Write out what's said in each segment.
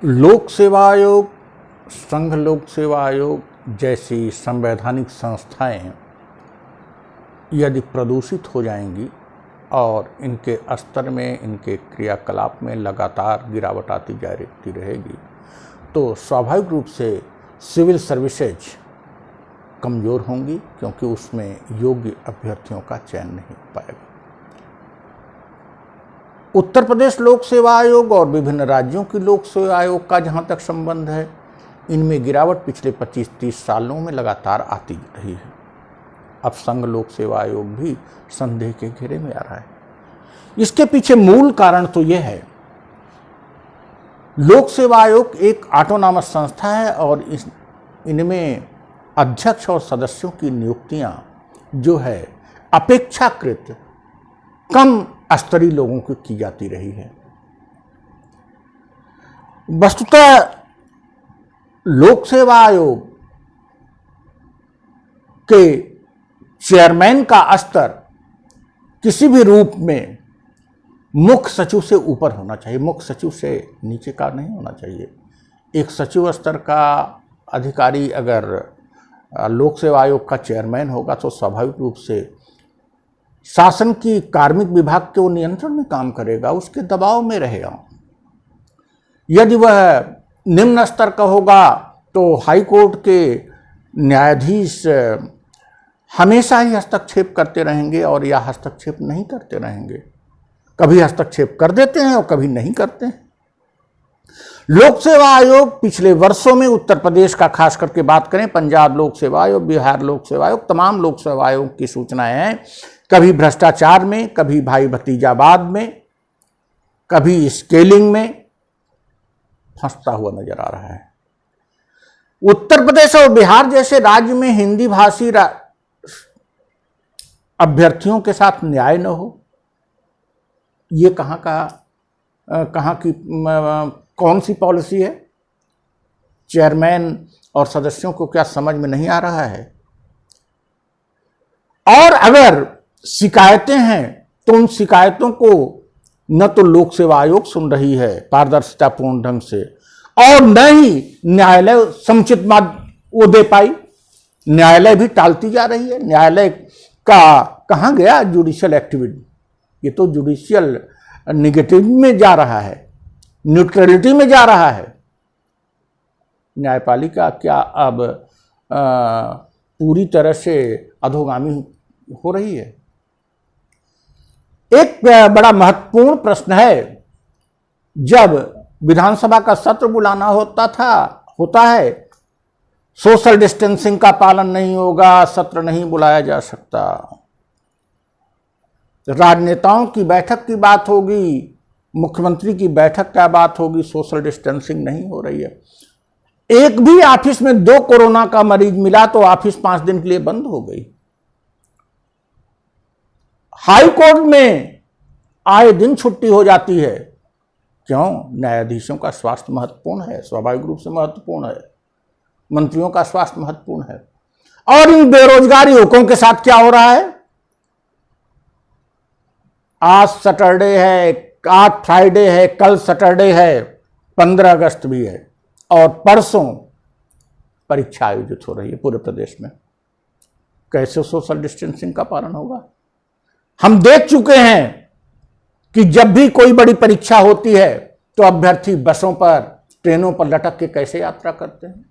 लोक सेवा आयोग, संघ लोक सेवा आयोग जैसी संवैधानिक संस्थाएं यदि प्रदूषित हो जाएंगी और इनके स्तर में, इनके क्रियाकलाप में लगातार गिरावट आती जाती रहेगी तो स्वाभाविक रूप से सिविल सर्विसेज कमज़ोर होंगी, क्योंकि उसमें योग्य अभ्यर्थियों का चयन नहीं हो पाएगा। उत्तर प्रदेश लोक सेवा आयोग और विभिन्न राज्यों की लोक सेवा आयोग का जहाँ तक संबंध है, इनमें गिरावट पिछले 25-30 सालों में लगातार आती रही है। अब संघ लोक सेवा आयोग भी संदेह के घेरे में आ रहा है। इसके पीछे मूल कारण तो यह है, लोक सेवा आयोग एक ऑटोनॉमस संस्था है और इनमें अध्यक्ष और सदस्यों की नियुक्तियां जो है अपेक्षाकृत कम स्तरीय लोगों को की जाती रही है। वस्तुतः लोक सेवा आयोग के चेयरमैन का स्तर किसी भी रूप में मुख्य सचिव से ऊपर होना चाहिए, मुख्य सचिव से नीचे का नहीं होना चाहिए। एक सचिव स्तर का अधिकारी अगर लोक सेवा आयोग का चेयरमैन होगा तो स्वाभाविक रूप से शासन की कार्मिक विभाग के वो नियंत्रण में काम करेगा, उसके दबाव में रहेगा। यदि वह निम्न स्तर का होगा तो हाई कोर्ट के न्यायाधीश हमेशा ही हस्तक्षेप करते रहेंगे और या हस्तक्षेप नहीं करते रहेंगे। कभी हस्तक्षेप कर देते हैं और कभी नहीं करते हैं। लोक सेवा आयोग पिछले वर्षों में उत्तर प्रदेश का खास करके बात करें, पंजाब लोक सेवा आयोग, बिहार लोक सेवा आयोग, तमाम लोक सेवा आयोग की सूचनाएं हैं, कभी भ्रष्टाचार में, कभी भाई भतीजावाद में, कभी स्केलिंग में फंसता हुआ नजर आ रहा है। उत्तर प्रदेश और बिहार जैसे राज्य में हिंदी भाषी अभ्यर्थियों के साथ न्याय न हो, ये कहाँ की कौन सी पॉलिसी है? चेयरमैन और सदस्यों को क्या समझ में नहीं आ रहा है? और अगर शिकायतें हैं तो उन शिकायतों को न तो लोक सेवा आयोग सुन रही है पारदर्शितापूर्ण ढंग से, और न ही न्यायालय समुचित वो दे पाई। न्यायालय भी टालती जा रही है। न्यायालय का कहाँ गया जुडिशियल एक्टिविटी? ये तो जुडिशियल निगेटिव में जा रहा है, न्यूट्रलिटी में जा रहा है। न्यायपालिका क्या अब पूरी तरह से अधोगामी हो रही है? एक बड़ा महत्वपूर्ण प्रश्न है, जब विधानसभा का सत्र बुलाना होता है, सोशल डिस्टेंसिंग का पालन नहीं होगा, सत्र नहीं बुलाया जा सकता। राजनेताओं की बैठक की बात होगी, मुख्यमंत्री की बैठक क्या बात होगी, सोशल डिस्टेंसिंग नहीं हो रही है। एक भी ऑफिस में 2 कोरोना का मरीज मिला तो ऑफिस 5 दिन के लिए बंद हो गई। हाई कोर्ट में आए दिन छुट्टी हो जाती है। क्यों? न्यायाधीशों का स्वास्थ्य महत्वपूर्ण है, स्वाभाविक रूप से महत्वपूर्ण है। मंत्रियों का स्वास्थ्य महत्वपूर्ण है। और इन बेरोजगार युवकों के साथ क्या हो रहा है? आज सैटरडे है, आज फ्राइडे है, कल सैटरडे है, 15 अगस्त भी है, और परसों परीक्षा आयोजित हो रही है पूरे प्रदेश में। कैसे सोशल डिस्टेंसिंग का पालन होगा? हम देख चुके हैं कि जब भी कोई बड़ी परीक्षा होती है तो अभ्यर्थी बसों पर, ट्रेनों पर लटक के कैसे यात्रा करते हैं।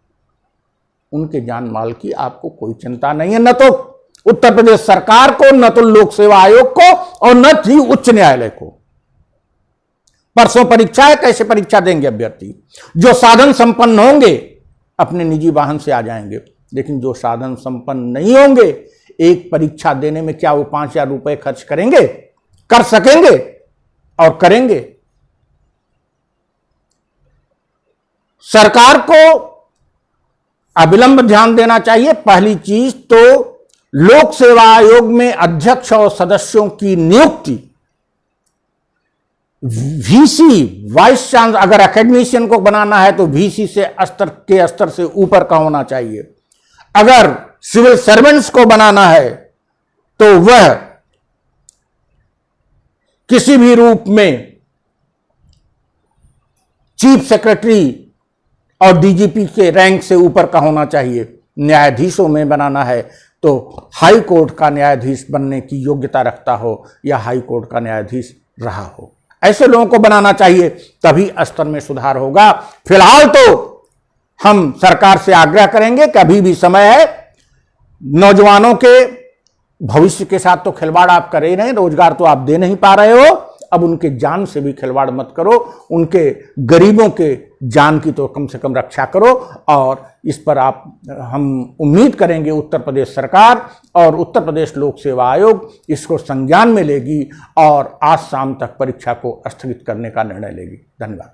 उनके जान माल की आपको कोई चिंता नहीं है, न तो उत्तर प्रदेश सरकार को, न तो लोक सेवा आयोग को, और न ही उच्च न्यायालय को। परसों परीक्षा है, कैसे परीक्षा देंगे अभ्यर्थी? जो साधन संपन्न होंगे अपने निजी वाहन से आ जाएंगे, लेकिन जो साधन संपन्न नहीं होंगे, एक परीक्षा देने में क्या वो 5,000 रुपए खर्च करेंगे? कर सकेंगे और करेंगे? सरकार को अविलंब ध्यान देना चाहिए। पहली चीज तो लोक सेवा आयोग में अध्यक्ष और सदस्यों की नियुक्ति वीसी, वाइस चांसलर, अगर एकेडमिशियन को बनाना है तो वीसी से स्तर से ऊपर का होना चाहिए। अगर सिविल सर्वेंट्स को बनाना है तो वह किसी भी रूप में चीफ सेक्रेटरी और डीजीपी के रैंक से ऊपर का होना चाहिए। न्यायाधीशों में बनाना है तो हाई कोर्ट का न्यायाधीश बनने की योग्यता रखता हो या हाई कोर्ट का न्यायाधीश रहा हो, ऐसे लोगों को बनाना चाहिए, तभी स्तर में सुधार होगा। फिलहाल तो हम सरकार से आग्रह करेंगे कि अभी भी समय है, नौजवानों के भविष्य के साथ तो खिलवाड़ आप कर ही रहे हैं, रोजगार तो आप दे नहीं पा रहे हो, अब उनके जान से भी खिलवाड़ मत करो, उनके गरीबों के जान की तो कम से कम रक्षा करो। और इस पर हम उम्मीद करेंगे उत्तर प्रदेश सरकार और उत्तर प्रदेश लोक सेवा आयोग इसको संज्ञान में लेगी और आज शाम तक परीक्षा को स्थगित करने का निर्णय लेगी। धन्यवाद।